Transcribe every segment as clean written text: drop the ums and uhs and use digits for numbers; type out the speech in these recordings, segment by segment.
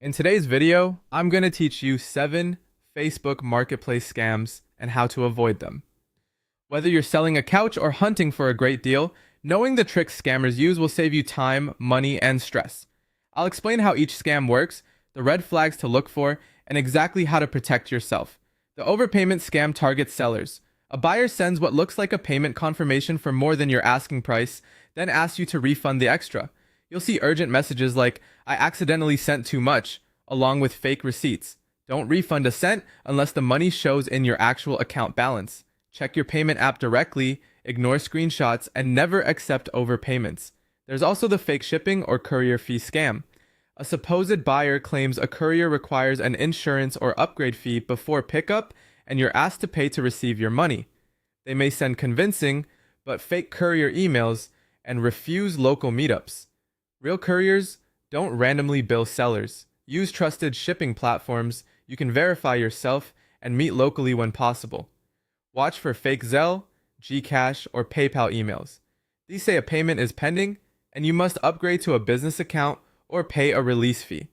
In today's video, I'm going to teach you 7 Facebook Marketplace scams and how to avoid them. Whether you're selling a couch or hunting for a great deal, knowing the tricks scammers use will save you time, money, and stress. I'll explain how each scam works, the red flags to look for, and exactly how to protect yourself. The overpayment scam targets sellers. A buyer sends what looks like a payment confirmation for more than your asking price, then asks you to refund the extra. You'll see urgent messages like, "I accidentally sent too much," along with fake receipts. Don't refund a cent unless the money shows in your actual account balance. Check your payment app directly, ignore screenshots, and never accept overpayments. There's also the fake shipping or courier fee scam. A supposed buyer claims a courier requires an insurance or upgrade fee before pickup, and you're asked to pay to receive your money. They may send convincing, but fake courier emails and refuse local meetups. Real couriers don't randomly bill sellers. Use trusted shipping platforms. You can verify yourself and meet locally when possible. Watch for fake Zelle, Gcash, or PayPal emails. These say a payment is pending, and you must upgrade to a business account or pay a release fee.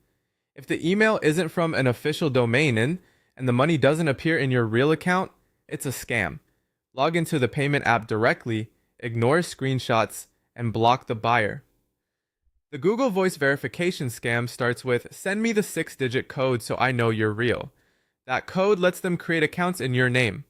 If the email isn't from an official domain and the money doesn't appear in your real account, it's a scam. Log into the payment app directly, ignore screenshots, and block the buyer. The Google Voice verification scam starts with, "Send me the 6-digit code so I know you're real." That code lets them create accounts in your name.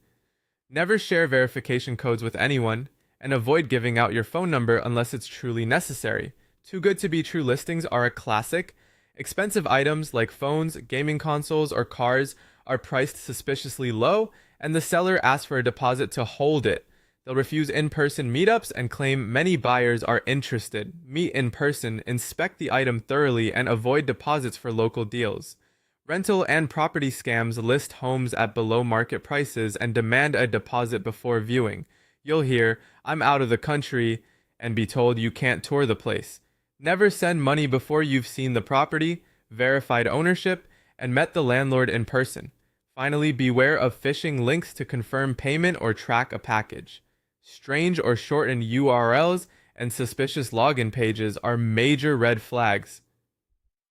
Never share verification codes with anyone, and avoid giving out your phone number unless it's truly necessary. Too good to be true listings are a classic. Expensive items like phones, gaming consoles, or cars are priced suspiciously low, and the seller asks for a deposit to hold it. They'll refuse in-person meetups and claim many buyers are interested. Meet in person, inspect the item thoroughly, and avoid deposits for local deals. Rental and property scams list homes at below market prices and demand a deposit before viewing. You'll hear, "I'm out of the country," and be told you can't tour the place. Never send money before you've seen the property, verified ownership, and met the landlord in person. Finally, beware of phishing links to confirm payment or track a package. Strange or shortened URLs and suspicious login pages are major red flags.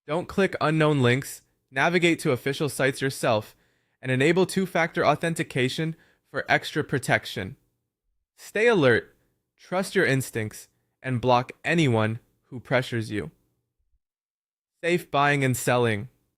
Don't click unknown links, navigate to official sites yourself, and enable two-factor authentication for extra protection. Stay alert, trust your instincts, and block anyone who pressures you. Safe buying and selling.